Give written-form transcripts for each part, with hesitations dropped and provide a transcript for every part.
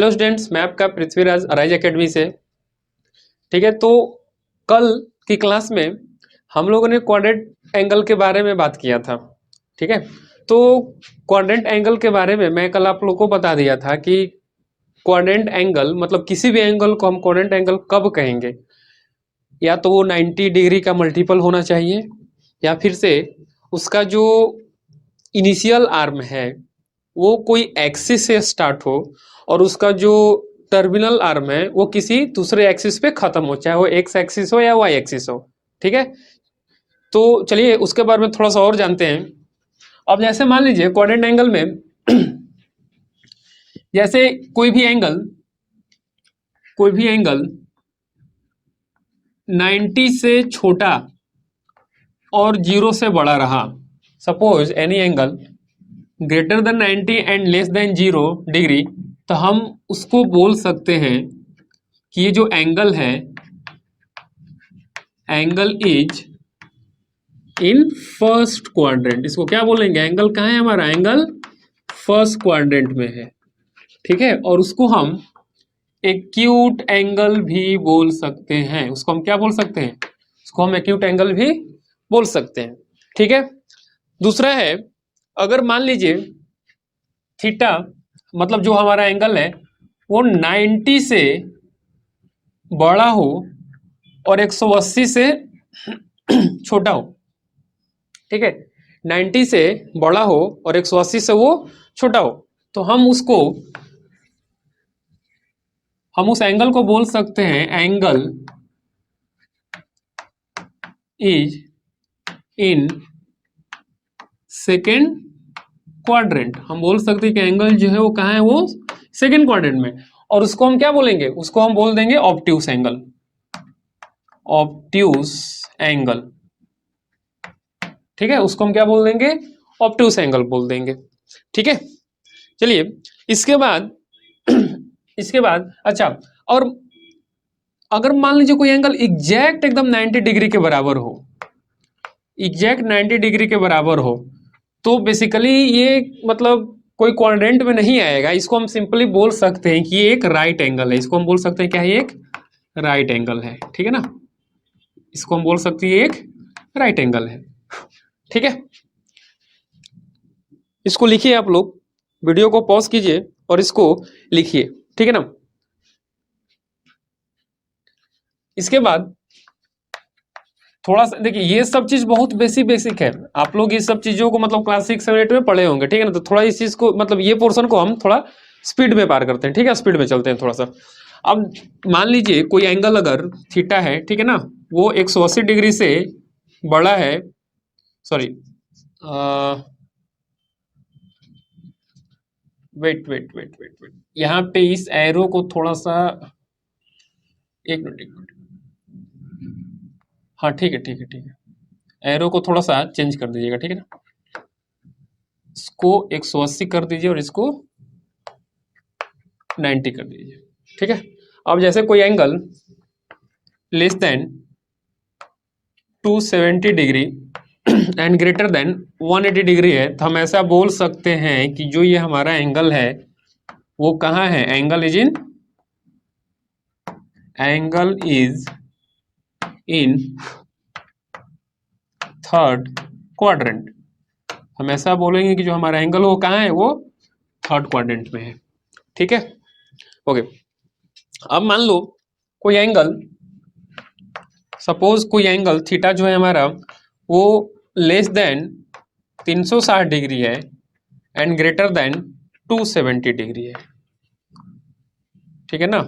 Hello students, मैं आपका Prithviraj arise academy से। ठीक है, तो कल की क्लास में हम लोगों ने क्वाड्रेंट एंगल के बारे में बात किया था। ठीक है, तो क्वाड्रेंट एंगल के बारे में मैं कल आप लोगों को बता दिया था कि क्वाड्रेंट एंगल मतलब किसी भी एंगल को हम क्वाड्रेंट एंगल कब कहेंगे। या तो वो 90 डिग्री का मल्टीपल होना चाहिए, या फिर से उसका जो इनिशियल आर्म है वो कोई एक्सिस से स्टार्ट हो और उसका जो टर्मिनल आर्म है वो किसी दूसरे एक्सिस पे खत्म हो, चाहे वो एक्स एक्सिस हो या वाई एक्सिस हो। ठीक है, तो चलिए उसके बारे में थोड़ा सा और जानते हैं। अब जैसे मान लीजिए क्वाड्रेंट एंगल में जैसे कोई भी एंगल 90 से छोटा और 0 से बड़ा रहा, suppose any angle greater than 90 and less than 0 degree, तो हम उसको बोल सकते हैं कि ये जो एंगल है, angle is in first quadrant. इसको क्या बोलेंगे? एंगल कहाँ है हमारा? एंगल फर्स्ट क्वाड्रेंट में है। ठीक है, और उसको हम एक्यूट एंगल भी बोल सकते हैं। उसको हम क्या बोल सकते हैं? उसको हम एक्यूट एंगल भी बोल सकते हैं। ठीक है, दूसरा है, अगर मान लीजिए थीटा मतलब जो हमारा एंगल है वो 90 से बड़ा हो और 180 से छोटा हो। ठीक है, 90 से बड़ा हो और 180 से वो छोटा हो, तो हम उस एंगल को बोल सकते हैं angle is in second quadrant. हम बोल सकते हैं कि एंगल जो है वो कहाँ है? वो सेकेंड क्वाड्रेंट में। और उसको हम क्या बोलेंगे? उसको हम बोल देंगे ऑब्ट्यूस एंगल। ऑब्ट्यूस एंगल, ठीक है, उसको हम क्या बोल देंगे? ऑब्ट्यूस एंगल बोल देंगे। ठीक है, चलिए इसके बाद अच्छा, और अगर मान लीजिए कोई एंगल एग्जैक्ट एकदम 90 डिग्री के बराबर हो, एग्जैक्ट 90 डिग्री के बराबर हो, तो बेसिकली ये मतलब कोई क्वाड्रेंट में नहीं आएगा। इसको हम सिंपली बोल सकते हैं कि ये एक राइट एंगल है। इसको हम बोल सकते हैं क्या है? ये एक राइट एंगल है। ठीक है ना, इसको हम बोल सकते हैं ये एक राइट एंगल है। ठीक है, इसको लिखिए आप लोग, वीडियो को पॉज कीजिए और इसको लिखिए। ठीक है ना, इसके बाद थोड़ा सा देखिए, ये सब चीज बहुत बेसिक है। आप लोग ये सब चीजों को मतलब क्लास 6 7 8 में पढ़े होंगे। ठीक है ना, तो थोड़ा इस चीज को मतलब ये पोर्शन को हम थोड़ा स्पीड में पार करते हैं। ठीक है, स्पीड में चलते हैं थोड़ा सा। अब मान लीजिए कोई एंगल अगर थीटा है, ठीक है ना, वो 180 डिग्री से बड़ा है, सॉरी वेट, यहाँ पे इस एरो को थोड़ा सा, एक मिनट, हाँ ठीक है, एरो को थोड़ा सा चेंज कर दीजिएगा। ठीक है ना, इसको 180 कर दीजिए और इसको 90 कर दीजिए। ठीक है, अब जैसे कोई angle less than 270 degree and greater than 180 degree है, तो हम ऐसा बोल सकते हैं कि जो ये हमारा एंगल है वो कहाँ है? Angle is in third quadrant. हम ऐसा बोलेंगे कि जो हमारा एंगल वो कहाँ है? वो थर्ड क्वाड्रेंट में है। ठीक है, ओके। अब मान लो कोई एंगल, सपोज कोई एंगल थीटा जो है हमारा वो लेस देन 360 डिग्री है एंड ग्रेटर देन 270 डिग्री है। ठीक है ना,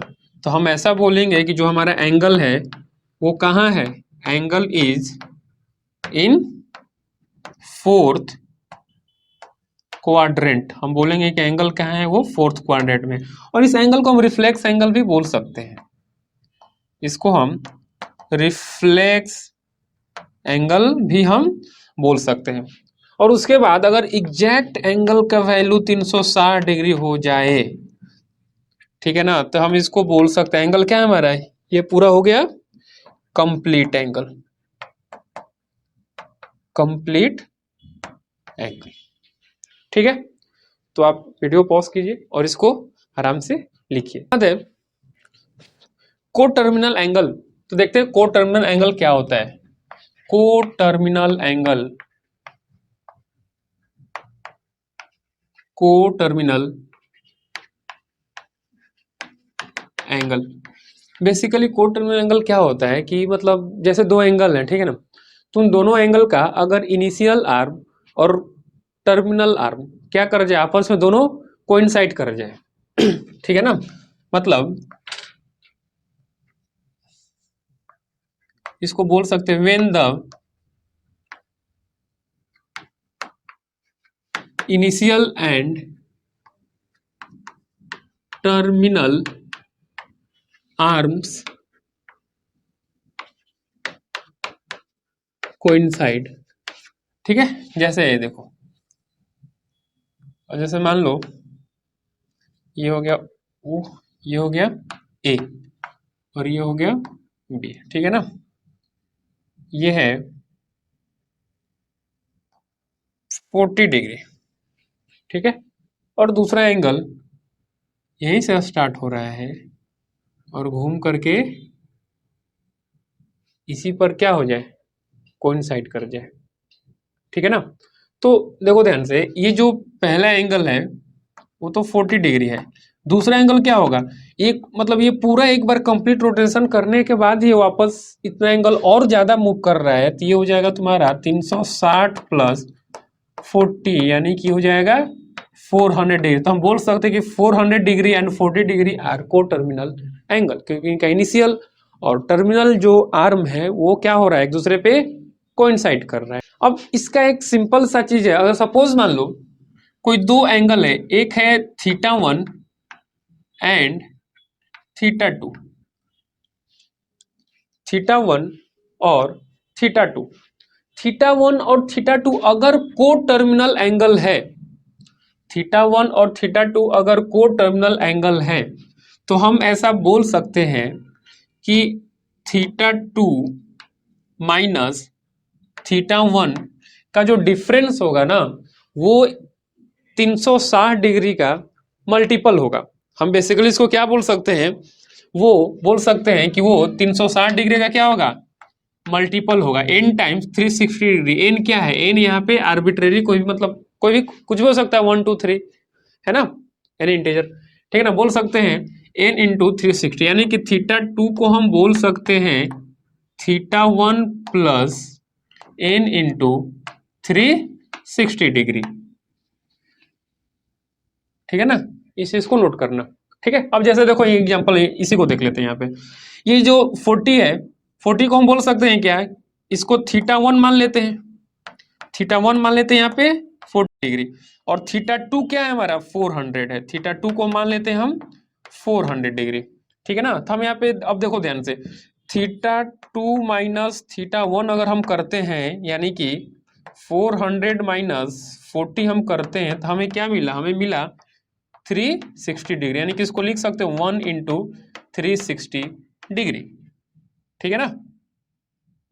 तो हम ऐसा बोलेंगे कि जो हमारा एंगल है वो कहाँ है? Angle is in fourth quadrant. हम बोलेंगे कि एंगल कहाँ है? वो फोर्थ क्वाड्रेंट में। और इस एंगल को हम रिफ्लेक्स एंगल भी बोल सकते हैं। इसको हम रिफ्लेक्स एंगल भी हम बोल सकते हैं। और उसके बाद अगर एग्जैक्ट एंगल का वैल्यू 360 डिग्री हो जाए, ठीक है ना, तो हम इसको बोल सकते हैं एंगल क्या है हमारा? ये पूरा हो गया कंप्लीट एंगल। Complete angle. ठीक है, तो आप वीडियो पॉज कीजिए और इसको आराम से लिखिए। याद है को टर्मिनल एंगल, तो देखते हैं को टर्मिनल एंगल क्या होता है। को टर्मिनल एंगल, को टर्मिनल एंगल, बेसिकली को टर्मिनल एंगल क्या होता है कि मतलब जैसे दो एंगल हैं, ठीक है ना, तो उन दोनों एंगल का अगर इनिशियल आर्म और टर्मिनल आर्म क्या कर जाए, आपस में दोनों कोइंसाइड कर जाए ठीक है ना, मतलब इसको बोल सकते हैं when the initial and terminal arms coincide. ठीक है, जैसे ये देखो, और जैसे मान लो ये हो गया ओ, ये हो गया ए और ये हो गया बी, ठीक है ना, ये है 40 डिग्री, ठीक है, और दूसरा एंगल यहीं से स्टार्ट हो रहा है और घूम करके इसी पर क्या हो जाए, कोइंसाइड कर जाए, ठीक है ना। तो देखो ध्यान से, ये जो पहला एंगल है वो तो 40 डिग्री है, दूसरा एंगल क्या होगा, एक मतलब ये पूरा एक बार कंप्लीट रोटेशन करने के बाद ये वापस इतना एंगल और ज्यादा मूव कर रहा है, तो ये हो जाएगा तुम्हारा 360 प्लस 40, यानी कि हो जाएगा 400 डिग्री। तो हम बोल सकते हैं कि 400 डिग्री एंड 40 डिग्री आर को टर्मिनल एंगल, क्योंकि इनका इनिशियल और टर्मिनल जो आर्म है वो क्या हो रहा है, एक दूसरे पे कोइंसाइड कर रहा है। अब इसका एक सिंपल सा चीज है, अगर सपोज मान लो कोई दो एंगल है, एक है θ1 एंड θ2, θ1 और θ2, θ1 और θ2 अगर को टर्मिनल एंगल है, θ1 और θ2 अगर को टर्मिनल एंगल है, तो हम ऐसा बोल सकते हैं कि θ2 माइनस θ1 का जो डिफरेंस होगा ना, वो 360 डिग्री का मल्टीपल होगा। हम बेसिकली इसको क्या बोल सकते हैं, वो बोल सकते हैं कि वो 360 डिग्री का क्या होगा, मल्टीपल होगा, n टाइम्स 360 डिग्री। n क्या है, n यहाँ पे आर्बिट्रेरी कोई भी, मतलब कोई भी कुछ भी हो सकता है, 1 2 3, है ना, एनी इंटीजर, ठीक है ना, बोल सकते हैं n इंटू 360, यानी कि θ2 को हम बोल सकते हैं θ1 प्लस n इंटू 360 डिग्री, ठीक है ना, इस चीज को नोट करना। ठीक है, अब जैसे देखो ये एग्जांपल इसी को देख लेते हैं। यहाँ पे ये जो 40 है, 40 को हम बोल सकते हैं क्या है, इसको θ1 मान लेते हैं, θ1 मान लेते हैं यहाँ पे 40 डिग्री, और θ2 क्या है हमारा 400 है, θ2 को मान लेते हैं हम 400 डिग्री, ठीक है ना। तो हम यहाँ पे अब देखो ध्यान से, θ2 माइनस θ1 अगर हम करते हैं, यानी कि 400 माइनस 40 हम करते हैं, तो हमें क्या मिला, हमें मिला 360 डिग्री, यानी कि इसको लिख सकते हैं 1 इंटू 360 डिग्री, ठीक है ना।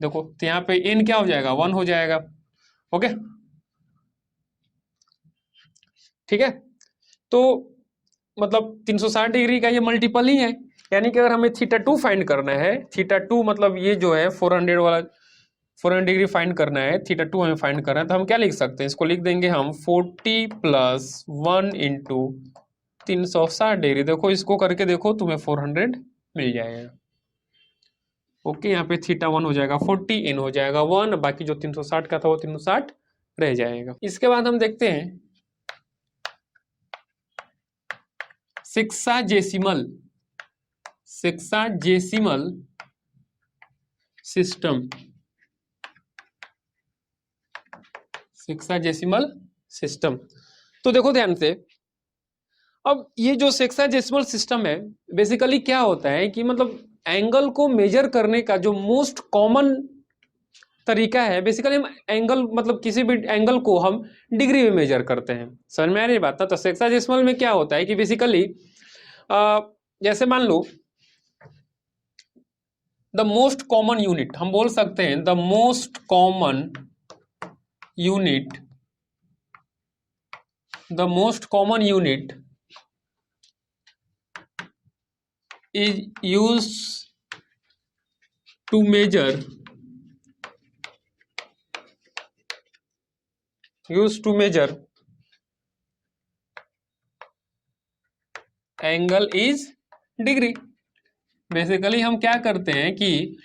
देखो तो यहाँ पे n क्या हो जाएगा, 1 हो जाएगा, ओके, ठीक है। तो मतलब 360 डिग्री का ये मल्टीपल ही है, यानी कि अगर हमें θ2 फाइंड करना है, θ2 मतलब ये जो है 400 वाला 400 डिग्री फाइंड करना है, θ2 हमें फाइंड करना है, तो हम क्या लिख सकते हैं, इसको लिख देंगे हम 40 प्लस 1 इंटू 360 डिग्री। देखो इसको करके देखो, तुम्हें 400 मिल जाएगा, ओके। यहाँ पे θ1 हो जाएगा 40, n हो जाएगा 1, बाकी जो 360 का था वो 360 रह जाएगा। इसके बाद हम देखते हैं सेक्साजेसिमल सिस्टम, सेक्साजेसिमल सिस्टम। तो देखो ध्यान से, अब ये जो सेक्साजेसिमल सिस्टम है, बेसिकली क्या होता है कि मतलब एंगल को मेजर करने का जो मोस्ट कॉमन तरीका है, बेसिकली हम एंगल मतलब किसी भी एंगल को हम डिग्री में मेजर करते हैं, समझ में आ रही बात ना। तो सेक्साजेसिमल में क्या होता है कि बेसिकली जैसे मान लो द मोस्ट कॉमन यूनिट, हम बोल सकते हैं the most common unit, the most common unit is used to measure angle is degree. Basically हम क्या करते हैं कि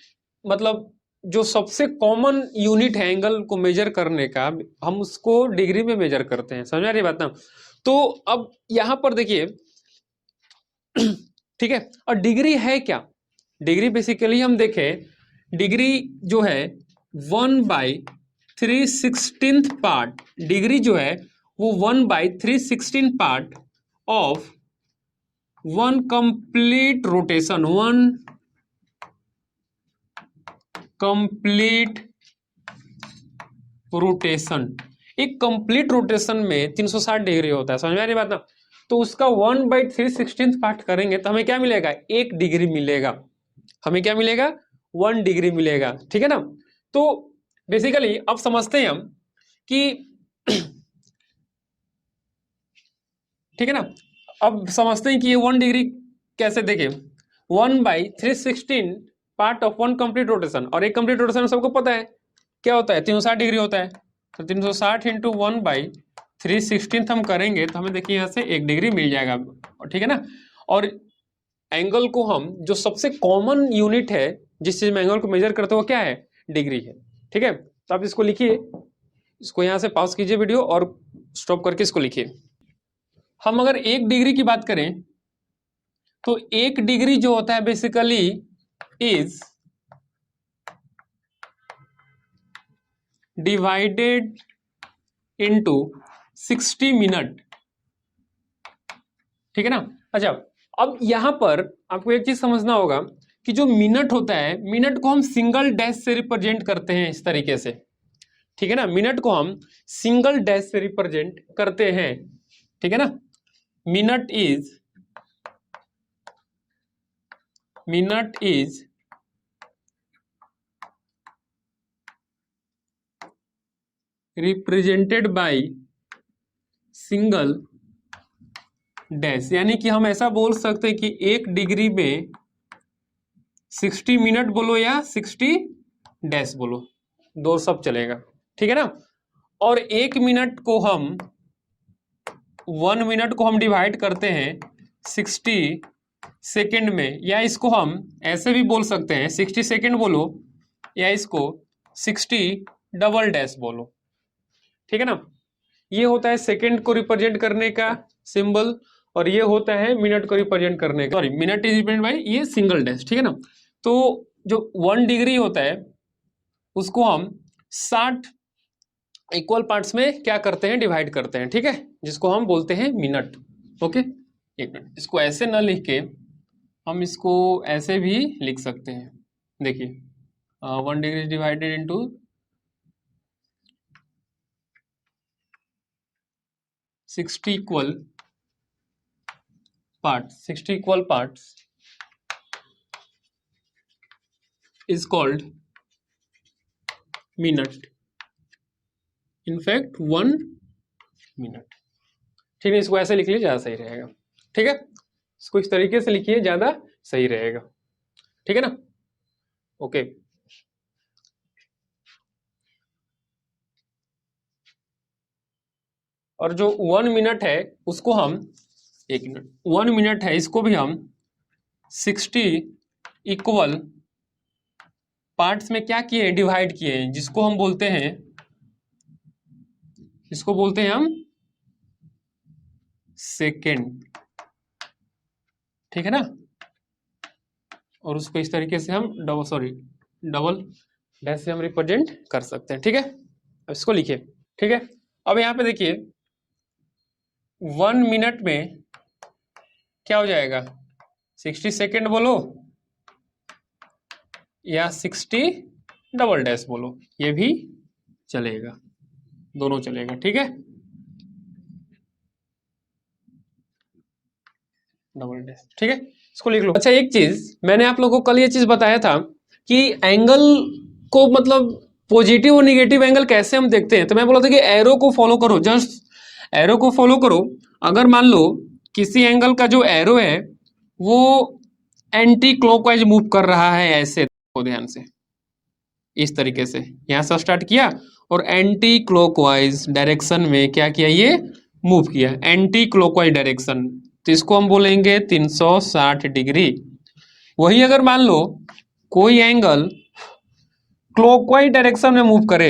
मतलब जो सबसे कॉमन यूनिट है एंगल को मेजर करने का, हम उसको डिग्री में मेजर करते हैं। समझ आ रही बात ना? तो अब यहां पर देखिए, ठीक है, और डिग्री है क्या? डिग्री बेसिकली हम देखें, डिग्री जो है 1/316 पार्ट, डिग्री जो है वो 1/316 part of one complete rotation, one complete rotation. एक कंप्लीट रोटेशन में 360 डिग्री होता है। समझ में आ रही बात ना? तो उसका 1/316 पार्ट करेंगे तो हमें क्या मिलेगा? 1 डिग्री मिलेगा। हमें क्या मिलेगा? 1 डिग्री मिलेगा। ठीक है ना? तो बेसिकली अब समझते हैं हम कि ठीक है ना, अब समझते हैं कि ये 1 डिग्री कैसे देखें। 1/316 part of one complete rotation, और एक कंप्लीट रोटेशन सबको पता है क्या होता है? 360 डिग्री होता है। तो 360 इंटू 1/316 हम करेंगे तो हमें देखिए यहाँ से 1 डिग्री मिल जाएगा। ठीक है ना? और एंगल को हम, जो सबसे कॉमन यूनिट है जिस चीज में एंगल को मेजर करते हो, वो क्या है? डिग्री है। ठीक है, तो आप इसको लिखिए, इसको यहाँ से पॉज कीजिए वीडियो और स्टॉप करके इसको लिखिए। हम अगर 1 डिग्री की बात करें तो 1 डिग्री जो होता है basically is divided into 60 minute. ठीक है ना? अच्छा, अब यहां पर आपको एक चीज समझना होगा कि जो मिनट होता है, मिनट को हम सिंगल डैश से रिप्रेजेंट करते हैं इस तरीके से। ठीक है ना? मिनट को हम सिंगल डैश से रिप्रेजेंट करते हैं। ठीक है ना? Minute is represented by single dash, यानी कि हम ऐसा बोल सकते हैं कि 1 डिग्री में 60 मिनट बोलो या 60 डैश बोलो, दो सब चलेगा। ठीक है ना? और 1 मिनट को हम 1 मिनट को हम डिवाइड करते हैं 60 सेकेंड में, या इसको हम ऐसे भी बोल सकते हैं 60 सेकेंड बोलो, या इसको 60 डबल डैश बोलो। ठीक है ना? ये होता है सेकेंड को रिप्रेजेंट करने का सिंबल, और ये होता है मिनट को रिप्रेजेंट करने का, sorry, minute is represent by ये सिंगल डैश। ठीक है ना? तो जो 1 डिग्री होता है उसको हम 60 इक्वल पार्ट्स में क्या करते हैं? डिवाइड करते हैं। ठीक है, जिसको हम बोलते हैं मिनट। Okay, 1 minute. इसको ऐसे ना लिख के हम इसको ऐसे भी लिख सकते हैं। देखिए 1 degree divided into 60 equal parts is called minute, in fact 1 minute। ठीक है, इसको ऐसे लिख लीजिए, ज़्यादा सही रहेगा। ठीक है, इसको इस तरीके से लिखिए, ज़्यादा सही रहेगा। ठीक है ना? ओके, और जो 1 मिनट है उसको हम 1 मिनट 1 मिनट है, इसको भी हम 60 इक्वल पार्ट्स में क्या किए हैं? डिवाइड किए हैं, जिसको हम बोलते हैं हम सेकेंड। ठीक है ना? और उसको इस तरीके से हम डबल डैश से हम रिप्रेजेंट कर सकते हैं। ठीक है, अब इसको लिखिए। ठीक है, अब यहाँ पे देखिए 1 मिनट में क्या हो जाएगा? 60 सेकेंड बोलो या 60 डबल डैश बोलो, ये भी चलेगा, दोनों चलेगा। ठीक है, डबल डैश। ठीक है, इसको लिख लो। अच्छा, एक चीज मैंने आप लोगों को कल ये चीज बताया था कि एंगल को मतलब पॉजिटिव और निगेटिव एंगल कैसे हम देखते हैं। तो मैं बोला था कि एरो को फॉलो करो, जस्ट एरो को फॉलो करो। अगर मान लो किसी एंगल का जो एरो है वो एंटी क्लॉकवाइज मूव कर रहा है ऐसे, देखो ध्यान से, इस तरीके से यहां से स्टार्ट किया और एंटी क्लॉकवाइज डायरेक्शन में क्या किया, ये मूव किया एंटी क्लॉकवाइज डायरेक्शन, तो इसको हम बोलेंगे 360 डिग्री। वही अगर मान लो कोई एंगल क्लॉकवाइज डायरेक्शन में मूव करे,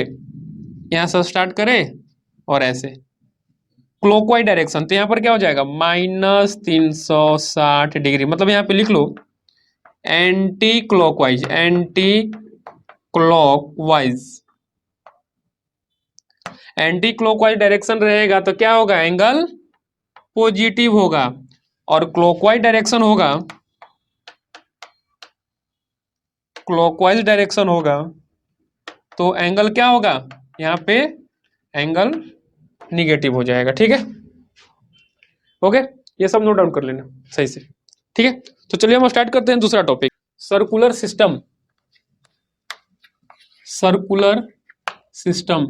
यहां से स्टार्ट करे और ऐसे क्लॉकवाइज डायरेक्शन, तो यहां पर क्या हो जाएगा -360 डिग्री, मतलब यहां पे लिख लो anticlockwise, anticlockwise, anticlockwise direction रहेगा तो क्या होगा, एंगल पॉजिटिव होगा, और क्लॉकवाइज डायरेक्शन होगा, क्लॉकवाइज डायरेक्शन होगा तो एंगल क्या होगा, यहाँ पे एंगल निगेटिव हो जाएगा। ठीक है, ओके, ये सब नोट डाउन कर लेना सही से। ठीक है, तो चलिए हम स्टार्ट करते हैं दूसरा topic, circular system. Circular system,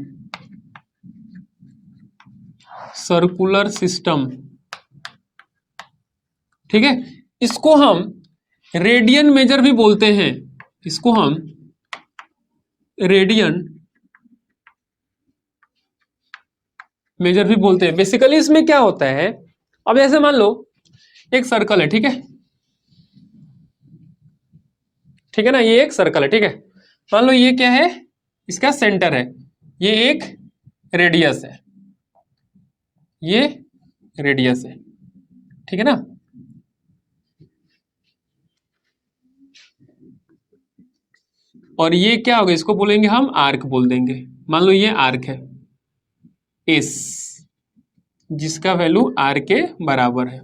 circular system, ठीक है, इसको हम रेडियन मेजर भी बोलते हैं, इसको हम रेडियन मेजर भी बोलते हैं। बेसिकली इसमें क्या होता है, अब ऐसे मान लो एक सर्कल है, ठीक है, ठीक है ना, ये एक सर्कल है, ठीक है, मान लो ये क्या है, इसका सेंटर है, ये एक रेडियस है, ये रेडियस है, ठीक है ना, और ये क्या होगा, इसको बोलेंगे हम आर्क बोल देंगे। मान लो ये आर्क है एस, जिसका वैल्यू आर के बराबर है,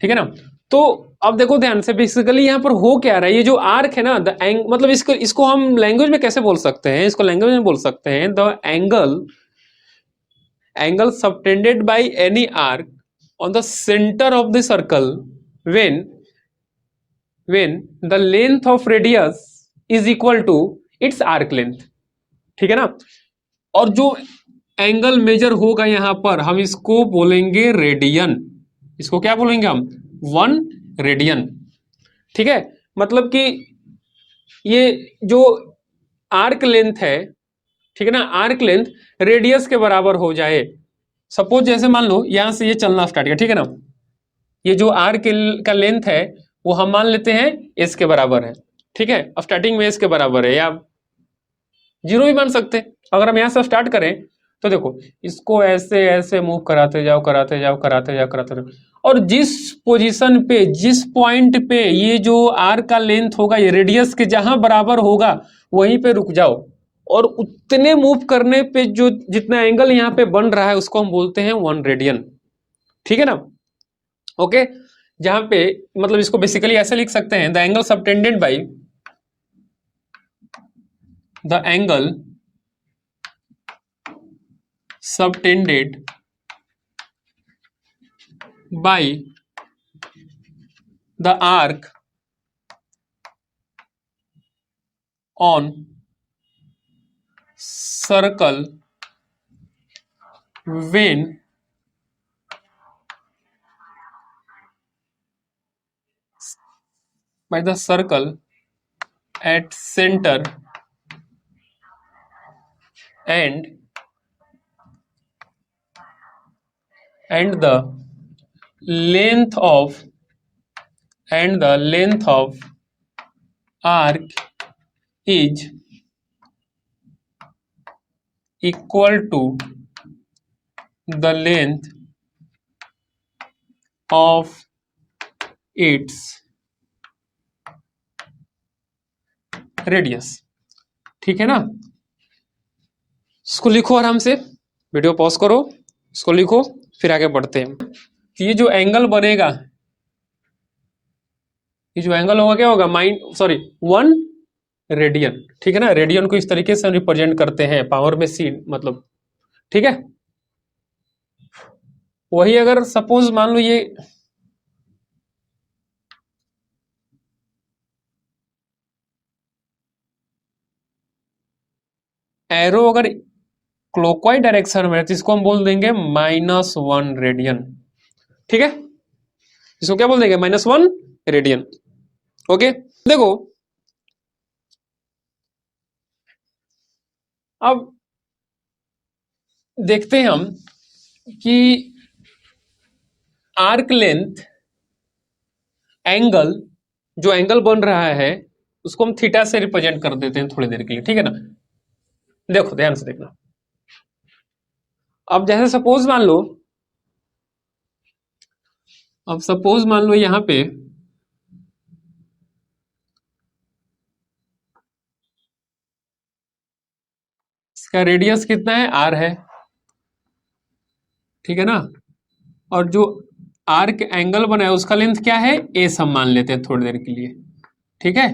ठीक है ना। तो अब देखो ध्यान से, बेसिकली यहाँ पर हो क्या रहा है, ये जो आर्क है ना, द एंग मतलब इसको इसको हम लैंग्वेज में कैसे बोल सकते हैं, इसको लैंग्वेज में बोल सकते हैं the angle, angle subtended by any arc on the centre of the circle when when the length of radius is equal to its arc length, ठीक है ना। और जो एंगल मेजर होगा यहां पर, हम इसको बोलेंगे रेडियन, इसको क्या बोलेंगे हम, 1 रेडियन, ठीक है। मतलब कि ये जो आर्क लेंथ है, ठीक है ना, आर्क लेंथ रेडियस के बराबर हो जाए। सपोज जैसे मान लो यहां से ये चलना स्टार्ट किया, ठीक है ना, ये जो आर्क का लेंथ है वो हम मान लेते हैं एस के बराबर है, ठीक है, अब स्टार्टिंग में एस के बराबर है, या जीरो भी मान सकते हैं। अगर हम यहां से स्टार्ट करें तो देखो, इसको ऐसे ऐसे मूव कराते जाओ कराते जाओ कराते जाओ कराते जाओ, और जिस पोजीशन पे, जिस पॉइंट पे ये जो आर का लेंथ होगा, ये रेडियस के जहां बराबर होगा वहीं पे रुक जाओ, और उतने मूव करने पे जो जितना एंगल यहाँ पे बन रहा है उसको हम बोलते हैं 1 रेडियन, ठीक है ना। ओके, जहां पे मतलब इसको बेसिकली ऐसे लिख सकते हैं, the angle subtended by, the angle subtended by the arc on circle when by the circle at center and the length of arc is equal to the length of its radius, ठीक है ना। इसको लिखो आराम से, video pause करो, इसको लिखो, फिर आगे बढ़ते हैं। कि ये जो एंगल बनेगा, ये जो एंगल होगा क्या होगा, 1 रेडियन, ठीक है ना। रेडियन को इस तरीके से हम रिप्रेजेंट करते हैं पावर में सी, मतलब, ठीक है। वही अगर सपोज मान लो ये एरो अगर क्लॉकवाइज डायरेक्शन में है तो इसको हम बोल देंगे -1 रेडियन, ठीक है, इसको क्या बोल देंगे, -1 रेडियन। ओके, देखो अब देखते हैं हम कि आर्क लेंथ एंगल, जो एंगल बन रहा है उसको हम थीटा से रिप्रेजेंट कर देते हैं थोड़ी देर के लिए, ठीक है ना। देखो ध्यान से देखना, अब जैसे सपोज मान लो, अब सपोज मान लो यहां पे इसका रेडियस कितना है, आर है, ठीक है ना। और जो आर्क एंगल बना है उसका लेंथ क्या है, एस हम मान लेते हैं थोड़ी देर के लिए, ठीक है।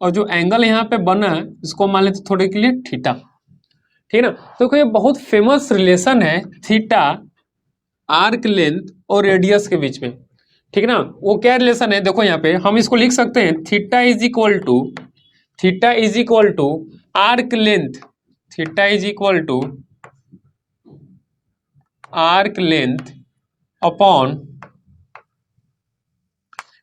और जो एंगल यहाँ पे बना है इसको मान लेते हैं थोड़ी के लिए थीटा, ठीक है ना। तो देखो ये बहुत फेमस रिलेशन है थीटा, आर्क लेंथ और रेडियस के बीच में, ठीक है ना। वो क्या रिलेशन है, देखो यहाँ पे हम इसको लिख सकते हैं, theta is equal to arc length, theta is equal to arc length upon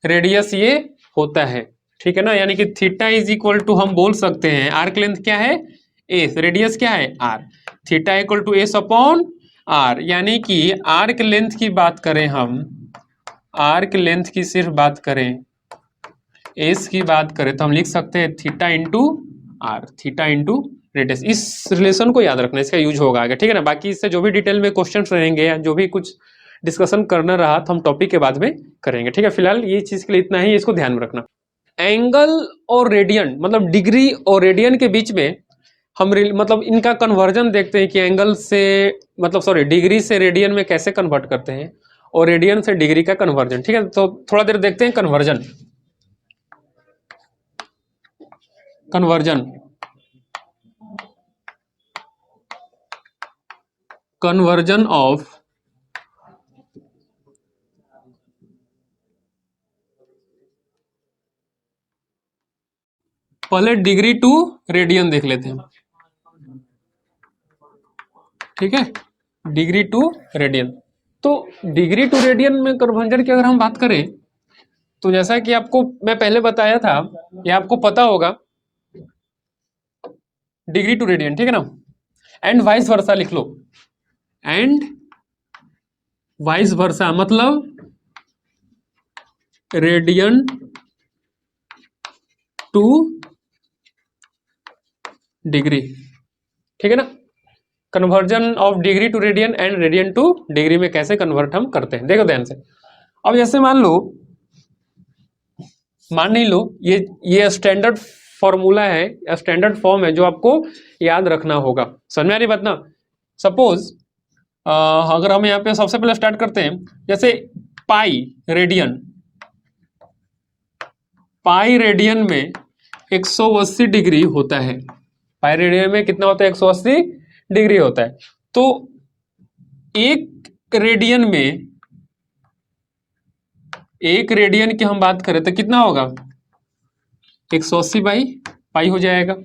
radius, ये होता है, ठीक है ना। यानी कि थीटा इज इक्वल टू हम बोल सकते हैं, आर्क लेंथ क्या है, एस, रेडियस क्या है, R, theta equal to S upon R. यानी कि आर्क लेंथ की बात करें हम, आर्क लेंथ की सिर्फ बात करें, एस की बात करें तो हम लिख सकते हैं theta into R, theta into radius. इस रिलेशन को याद रखना, इसका यूज होगा आगे, ठीक है ना। बाकी इससे जो भी डिटेल में क्वेश्चन रहेंगे या जो भी कुछ डिस्कशन करना रहा तो हम टॉपिक के बाद में करेंगे, ठीक है। फिलहाल ये चीज के लिए इतना ही, इसको ध्यान में रखना। एंगल और रेडियन, मतलब डिग्री और रेडियन के बीच में हम मतलब इनका कन्वर्जन देखते हैं कि एंगल से, मतलब सॉरी, डिग्री से रेडियन में कैसे कन्वर्ट करते हैं, और रेडियन से डिग्री का कन्वर्जन, ठीक है। तो थोड़ा देर देखते हैं कन्वर्जन, कन्वर्जन कन्वर्जन ऑफ पहले डिग्री टू रेडियन देख लेते हैं, ठीक है, डिग्री टू रेडियन। तो डिग्री टू रेडियन में कन्वर्जन की अगर हम बात करें तो जैसा कि आपको मैं पहले बताया था, ये आपको पता होगा, डिग्री टू रेडियन, ठीक है ना। एंड वाइस वर्सा लिख लो, एंड वाइस वर्सा मतलब रेडियन टू डिग्री, ठीक है ना। Conversion of degree to radian and radian to degree में कैसे कन्वर्ट हम करते हैं, देखो ध्यान से। अब जैसे मान लो, मान नहीं लो, ये स्टैंडर्ड फॉर्मूला है, स्टैंडर्ड फॉर्म है जो आपको याद रखना होगा, समझ में आ रही बात ना। सपोज अगर हम यहाँ पे सबसे पहले स्टार्ट करते हैं, जैसे पाई रेडियन, पाई रेडियन में 180 डिग्री होता है, पाई रेडियन में कितना होता है, 180 डिग्री होता है। तो एक रेडियन में, एक रेडियन की हम बात करें तो कितना होगा, 180 बाई पाई हो जाएगा।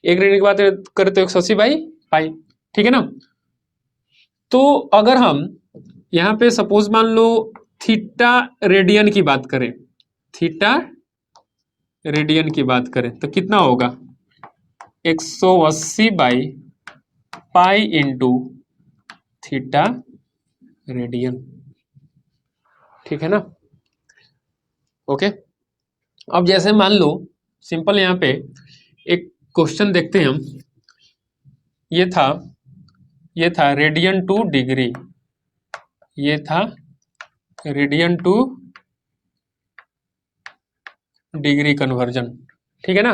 एक रेडियन की बात करें तो 180 बाई पाई, ठीक है ना। तो अगर हम यहां पे सपोज मान लो थीटा रेडियन की बात करें, थीटा रेडियन की बात करें तो कितना होगा, 180 by pi into theta radian, ठीक है ना। ओके, अब जैसे मान लो सिंपल यहाँ पे एक क्वेश्चन देखते हैं हम, ये था रेडियन टू डिग्री, ये था रेडियन टू डिग्री कन्वर्जन, ठीक है ना।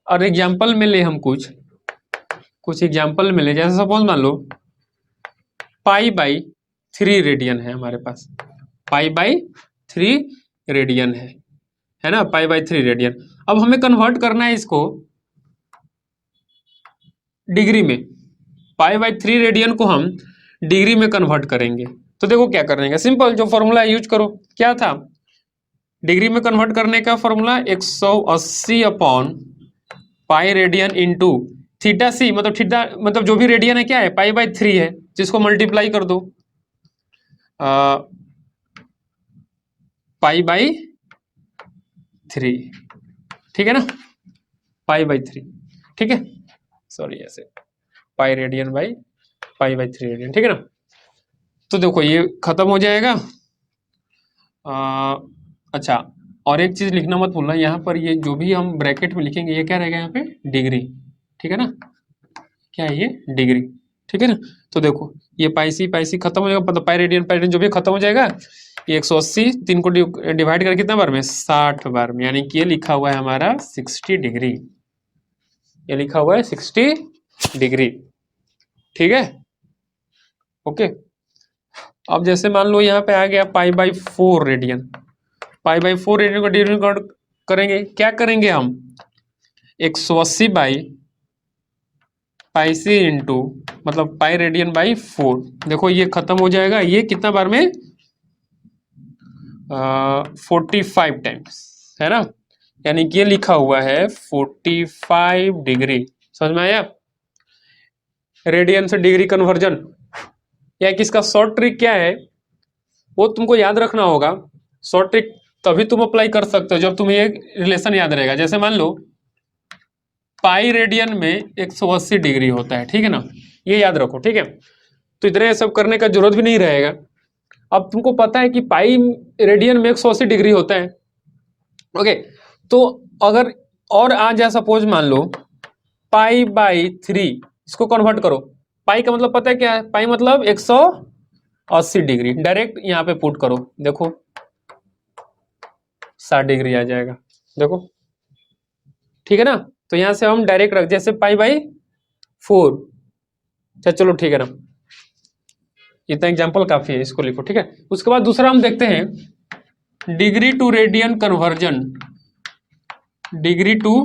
और एग्जांपल में ले हम कुछ एग्जांपल में ले, जैसे सपोज मान लो पाई बाई 3 रेडियन है हमारे पास, पाई बाई 3 रेडियन है ना, पाई बाई 3 रेडियन। अब हमें कन्वर्ट करना है इसको डिग्री में, पाई बाई 3 रेडियन को हम डिग्री में कन्वर्ट करेंगे। तो देखो क्या करेंगे, सिंपल जो फॉर्मूला यूज करो, क्या था, डिग्री में कन्वर्ट करने का formula 180 upon pi radian into theta c, मतलब थीटा मतलब जो भी रेडियन है क्या है, पाई बाई 3 है, जिसको मल्टीप्लाई कर दो पाई बाई 3, ठीक है ना, पाई बाई 3, ठीक है, सॉरी ऐसे pi radian by pi by 3 radian, ठीक है ना। तो देखो ये खत्म हो जाएगा। अच्छा, और एक चीज लिखना मत भूलना, यहाँ पर ये जो भी हम ब्रैकेट में लिखेंगे ये क्या रहेगा यहाँ पे, डिग्री, ठीक है ना, क्या है ये, डिग्री, ठीक है ना। तो देखो ये पाई सी खत्म हो जाएगा, मतलब पाई रेडियन जो भी खत्म हो जाएगा। ये 180 3 को डिवाइड कर कितना बार में, 60 बार में, यानी कि ये लिखा हुआ है हमारा 60 डिग्री, ये लिखा हुआ है 60 डिग्री, ठीक है, ओके। अब जैसे मान लो यहाँ पे आ गया pi by 4 radian, pi by 4 radian को डिवाइड करेंगे, क्या करेंगे हम, 180 बाई पाई सी इंटू मतलब पाई रेडियन बाई 4, देखो ये खत्म हो जाएगा, ये कितना बार में, 45 टाइम्स, है ना, यानी कि ये लिखा हुआ है 45 डिग्री, समझ में आया, रेडियन से डिग्री कन्वर्जन। या किसका शॉर्ट ट्रिक क्या है वो तुमको याद रखना होगा, शॉर्ट ट्रिक तभी तुम अप्लाई कर सकते हो जब तुम्हें एक रिलेशन याद रहेगा। जैसे मान लो पाई रेडियन में 180 डिग्री होता है, ठीक है ना, ये याद रखो, ठीक है, तो इतने सब करने का जरूरत भी नहीं रहेगा। अब तुमको पता है कि पाई रेडियन में 180 डिग्री होता है, ओके, तो अगर और आ जाए सपोज मान लो पाई बाई 3, इसको कन्वर्ट करो, पाई का मतलब पता है क्या है, पाई मतलब 180 डिग्री, डायरेक्ट यहाँ पे पुट करो, देखो 60 डिग्री आ जाएगा, देखो, ठीक है ना। तो यहां से हम डायरेक्ट रख, जैसे पाई बाई 4, अच्छा चलो ठीक है ना, इतना एग्जांपल काफी है, इसको लिखो, ठीक है। उसके बाद दूसरा हम देखते हैं degree to radian conversion, degree to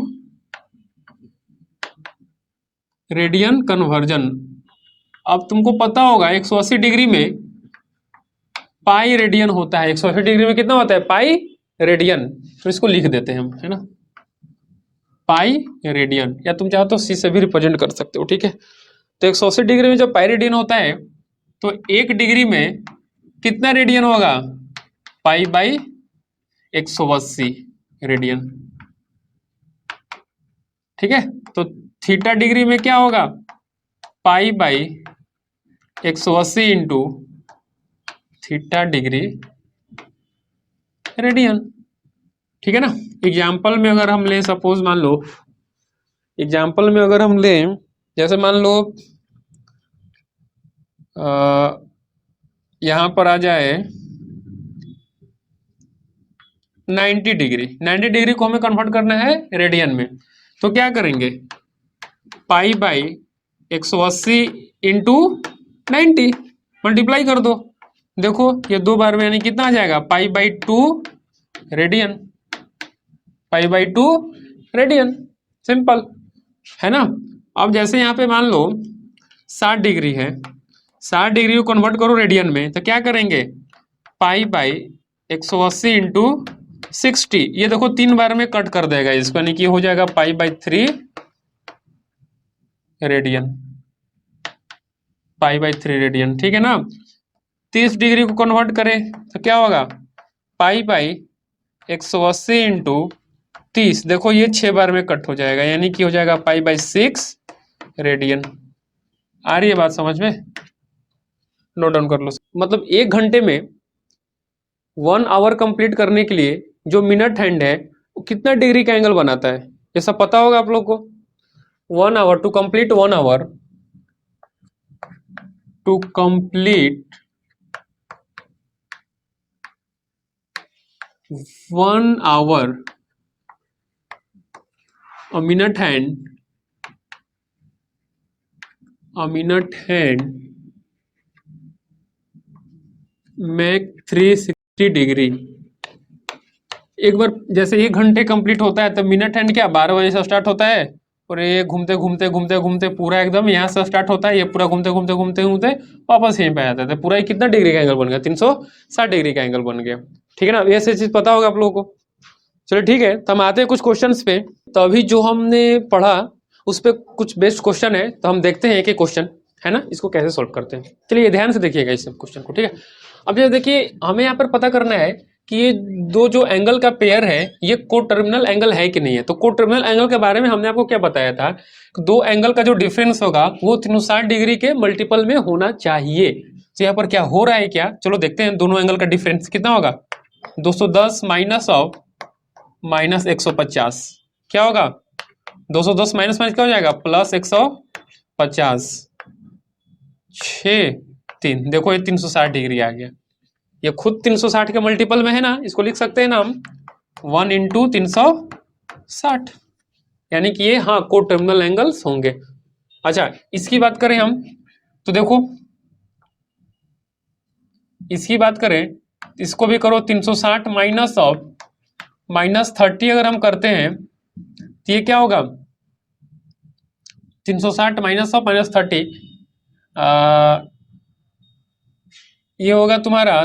radian conversion. अब तुमको पता होगा 180 डिग्री में पाई रेडियन होता है, 180 डिग्री में कितना होता है, पाई रेडियन, तो इसको लिख देते हैं हम, है ना, पाई रेडियन, या तुम चाहो तो सी से भी रिप्रेजेंट कर सकते हो, ठीक है। तो 180 डिग्री में जब पाई रेडियन होता है तो 1 डिग्री में कितना रेडियन होगा, पाई बाई 180 रेडियन, ठीक है। तो थीटा डिग्री में क्या होगा, pi by 180 into theta degree radian, ठीक है ना। एग्जाम्पल में अगर हम लें, सपोज मान लो एग्जाम्पल में अगर हम लें, जैसे मान लो यहां पर आ जाए 90 डिग्री, 90 डिग्री को हमें कन्वर्ट करना है रेडियन में, तो क्या करेंगे, पाई बाई 180 इंटू 90 मल्टीप्लाई कर दो, देखो ये 2 बार में, यानी कितना आ जाएगा, pi by 2 radian, pi by 2 radian, simple, है ना। अब जैसे यहाँ पे मान लो 60 डिग्री है, 60 डिग्री को कन्वर्ट करो रेडियन में, तो क्या करेंगे, पाई बाई 180 इंटू 60, ये देखो 3 बार में कट कर देगा इसको, यानी कि हो जाएगा pi by 3 radian, pi by 3 radian, ठीक है ना। 30 डिग्री को कन्वर्ट करें तो क्या होगा, पाई बाई 180 इंटू 30, देखो ये 6 बार में कट हो जाएगा, यानी कि हो जाएगा पाई बाई 6 रेडियन। आ रही है बात समझ में, नोट डाउन कर लो। मतलब 1 घंटे में 1 आवर कंप्लीट करने के लिए जो मिनट हैंड है वो कितना डिग्री का एंगल बनाता है, ये सब पता होगा आप लोग को। 1 hour to complete 1 hour, to complete 1 hour, a minute hand make 360 degree. एक बार जैसे 1 घंटे कंप्लीट होता है तो मिनट हैंड क्या 12 बजे से स्टार्ट होता है, और ये घूमते घूमते घूमते घूमते पूरा एकदम यहाँ से स्टार्ट होता है, ये पूरा घूमते घूमते घूमते घूमते वापस यहीं पे आ जाता है, तो पूरा कितना डिग्री का एंगल बन गया, 360 डिग्री का एंगल बन गया, ठीक है ना। ये चीज पता होगा आप लोगों को। चलो ठीक है, तो हम आते हैं कुछ क्वेश्चंस पे। तो अभी जो हमने पढ़ा उस पे कुछ बेस्ट क्वेश्चन है, तो हम देखते हैं एक एक क्वेश्चन, है ना, इसको कैसे सॉल्व करते हैं। चलिए ध्यान से देखिएगा इस क्वेश्चन को, ठीक है। अब ये देखिए हमें यहाँ पर पता करना है कि ये दो जो एंगल का पेयर है ये को टर्मिनल एंगल है कि नहीं है। तो को टर्मिनल एंगल के बारे में हमने आपको क्या बताया था, दो एंगल का जो डिफरेंस होगा वो 360 डिग्री के मल्टीपल में होना चाहिए। तो यहाँ पर क्या हो रहा है, क्या, चलो देखते हैं दोनों एंगल का डिफरेंस कितना होगा। 210 माइनस ऑफ माइनस 150 क्या होगा, 210 माइनस माइनस क्या हो जाएगा, प्लस 150, 6 3, देखो ये 360 डिग्री आ गया। ये खुद 360 के मल्टीपल में है ना, इसको लिख सकते हैं ना हम 1 इंटू 360, यानी कि ये हाँ को टर्मिनल एंगल्स होंगे। अच्छा इसकी बात करें हम तो देखो, इसकी बात करें इसको भी करो, 360 माइनस ऑफ माइनस 30 अगर हम करते हैं तो ये क्या होगा, 360 माइनस ऑफ माइनस 30 ये होगा तुम्हारा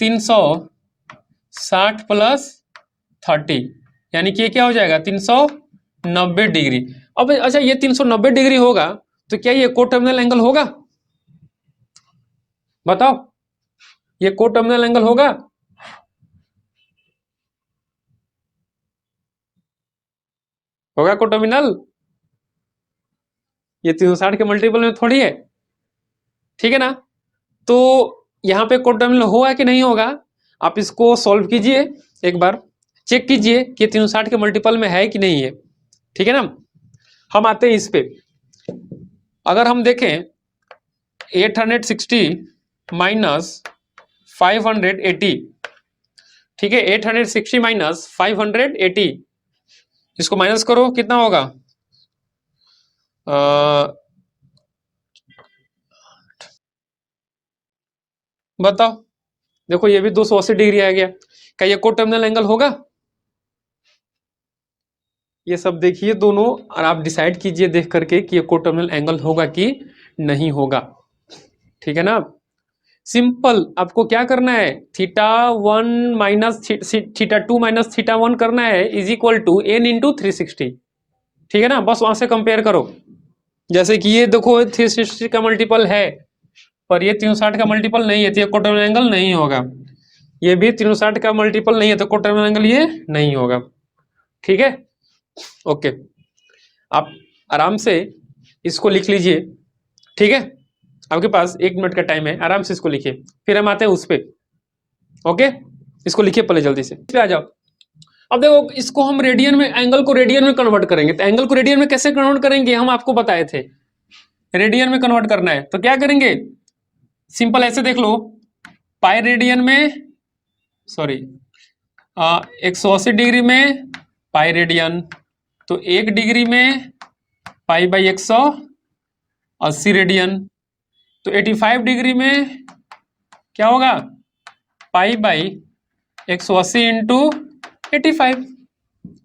360 प्लस 30, यानी कि ये क्या हो जाएगा 390 डिग्री। अब अच्छा ये 390 डिग्री होगा तो क्या ये को टर्मिनल एंगल होगा, बताओ ये को टर्मिनल एंगल होगा। होगा को टर्मिनल, ये 360 के मल्टीपल में थोड़ी है, ठीक है ना। तो यहाँ पे को टर्मिनल होगा कि नहीं होगा, आप इसको सॉल्व कीजिए, एक बार चेक कीजिए कि 360 के मल्टीपल में है कि नहीं है, ठीक है ना। हम आते हैं इस पे, अगर हम देखें 860 माइनस 580, ठीक है 860 माइनस 580, इसको माइनस करो कितना होगा, बताओ, देखो ये भी 280 डिग्री आ गया, क्या ये को टर्मिनल एंगल होगा। ये सब देखिए दोनों और आप डिसाइड कीजिए देख करके कि ये को टर्मिनल एंगल होगा कि नहीं होगा, ठीक है ना। सिंपल आपको क्या करना है, theta 1 minus theta 2 minus theta 1 करना है is equal to N into 360, ठीक है ना। बस वहां से कंपेयर करो, जैसे कि ये देखो 360 का मल्टीपल है पर ये 360 का मल्टीपल नहीं है तो ये को टर्मिनल एंगल नहीं होगा, ये भी 360 का मल्टीपल नहीं है तो को टर्मिनल एंगल ये नहीं होगा, ठीक है। ओके आप आराम से इसको लिख लीजिए, ठीक है, आपके पास 1 मिनट का टाइम है, आराम से इसको लिखिए, फिर हम आते हैं उस पे। ओके इसको लिखिए पहले जल्दी से, इस पे आ जाओ। अब देखो इसको हम रेडियन में, एंगल को रेडियन में कन्वर्ट करेंगे, तो एंगल को रेडियन में कैसे कन्वर्ट करेंगे हम आपको बताए थे, रेडियन में कन्वर्ट करना है तो क्या करेंगे, सिंपल ऐसे देख लो, पाई रेडियन में, सॉरी 180 डिग्री में पाई रेडियन, तो 1 डिग्री में पाई बाई 180 रेडियन, तो 85 डिग्री में क्या होगा, पाई बाई 180 इंटू 85,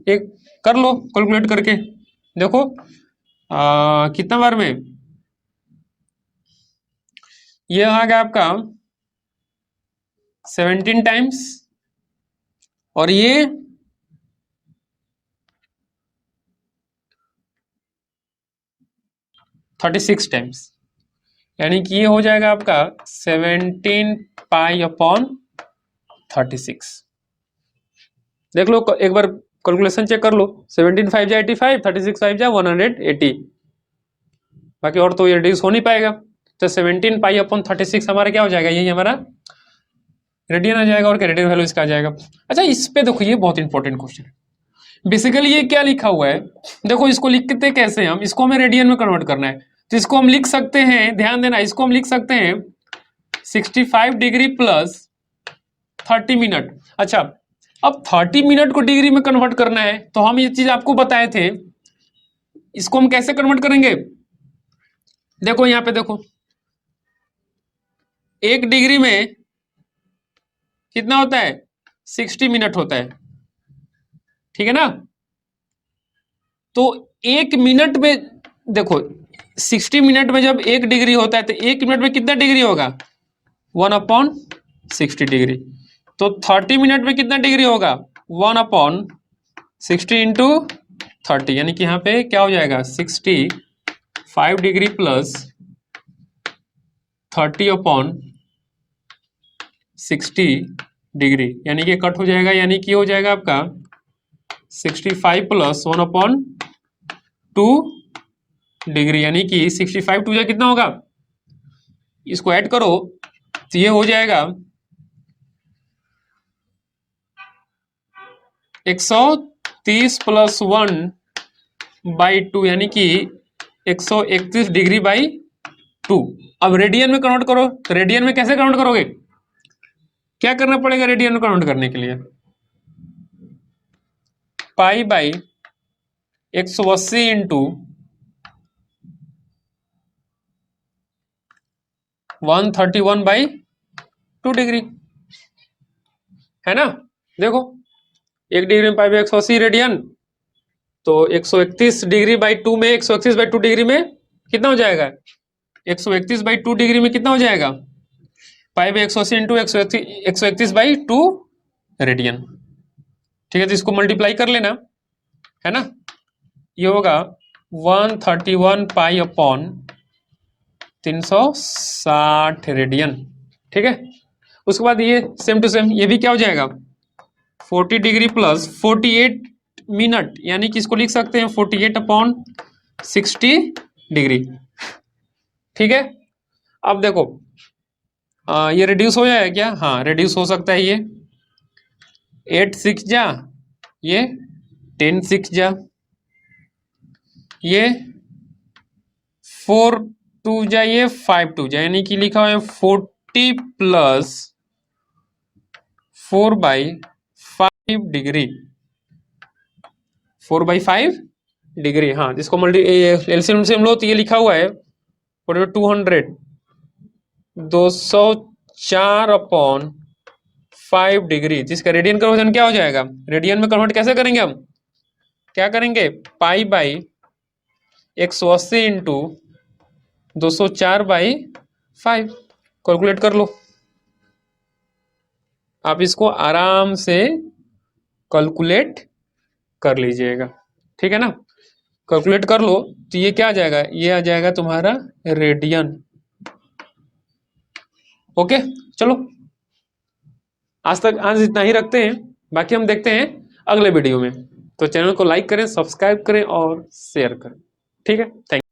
एक कर लो कैलकुलेट करके देखो कितना बार में ये आ गया आपका 17 टाइम्स और ये 36 टाइम्स, यानी कि ये हो जाएगा आपका 17 पाई अपॉन 36। देख लो एक बार कैलकुलेशन चेक कर लो, 17 5 जा 85, 36 5 जा 180, बाकी और तो ये रिड्यूस हो नहीं पाएगा, तो 17 पाई अपॉन 36 हमारा क्या हो जाएगा, यही हमारा रेडियन आ जाएगा और क्या रेडियन वैल्यू इसका आ जाएगा। अच्छा इस पे देखो ये बहुत इंपॉर्टेंट क्वेश्चन है, बेसिकली ये क्या लिखा हुआ है, देखो इसको लिखते कैसे हम, इसको हमें रेडियन में कन्वर्ट करना है तो इसको हम लिख सकते हैं, ध्यान देना, इसको हम लिख सकते हैं 65 डिग्री प्लस 30 मिनट। अच्छा अब 30 मिनट को डिग्री में कन्वर्ट करना है तो हम ये चीज आपको बताए थे, इसको हम कैसे कन्वर्ट करेंगे, देखो यहां पे देखो 1 डिग्री में कितना होता है 60 मिनट होता है, ठीक है ना। तो 1 मिनट में देखो 60 मिनट में जब 1 डिग्री होता है तो 1 मिनट में कितना डिग्री होगा 1/60 डिग्री, तो 30 मिनट में कितना डिग्री होगा 1/60 इंटू 30, यानी कि यहाँ पे क्या हो जाएगा 65 डिग्री प्लस 30/60 डिग्री, यानी कि कट हो जाएगा, यानी कि हो जाएगा आपका 65 प्लस 1/2 डिग्री, यानी कि 65 टू जा कितना होगा, इसको ऐड करो तो ये हो जाएगा 130 प्लस 1/2, यानी कि 131 डिग्री बाई 2। अब रेडियन में कन्वर्ट करो, तो रेडियन में कैसे कन्वर्ट करोगे, क्या करना पड़ेगा रेडियन में कन्वर्ट करने के लिए, पाई बाई 180 इंटू 131/2 डिग्री, है ना। देखो 1 डिग्री में पाई बाई 180 रेडियन, तो 131 डिग्री बाई 2 में 131/2 डिग्री में कितना हो जाएगा, 131/2 डिग्री में कितना हो जाएगा, पाई बाई 180 इंटू 131/2 रेडियन। ठीक है, तो इसको मल्टीप्लाई कर लेना, है ना। ये होगा 131 पाई अपॉन 360 रेडियन। ठीक है, उसके बाद ये सेम टू सेम ये भी क्या हो जाएगा 40 डिग्री प्लस 48 मिनट, यानी कि इसको लिख सकते हैं 48/60 डिग्री। ठीक है, अब देखो ये रिड्यूस हो जाएगा क्या, हाँ रिड्यूस हो सकता है, ये 8 6 जा, ये 10 6 जा, ये 4 2 जा, ये 5 2 जा, यानी कि लिखा हुआ है 40 प्लस 4/5 डिग्री, 4/5 डिग्री। हाँ, जिसको एलसीएम से हम लो तो ये लिखा हुआ है 200 204/5 डिग्री, जिसका रेडियन कन्वर्जन क्या हो जाएगा, रेडियन में कन्वर्ट कैसे करेंगे हम, क्या करेंगे, पाई बाई 180 इंटू 204/5, कैलकुलेट कर लो आप, इसको आराम से कैलकुलेट कर लीजिएगा। ठीक है ना, कैलकुलेट कर लो तो ये क्या आ जाएगा, ये आ जाएगा तुम्हारा रेडियन। ओके, चलो आज इतना ही रखते हैं, बाकी हम देखते हैं अगले वीडियो में। तो चैनल को लाइक करें, सब्सक्राइब करें और शेयर करें। ठीक है, थैंक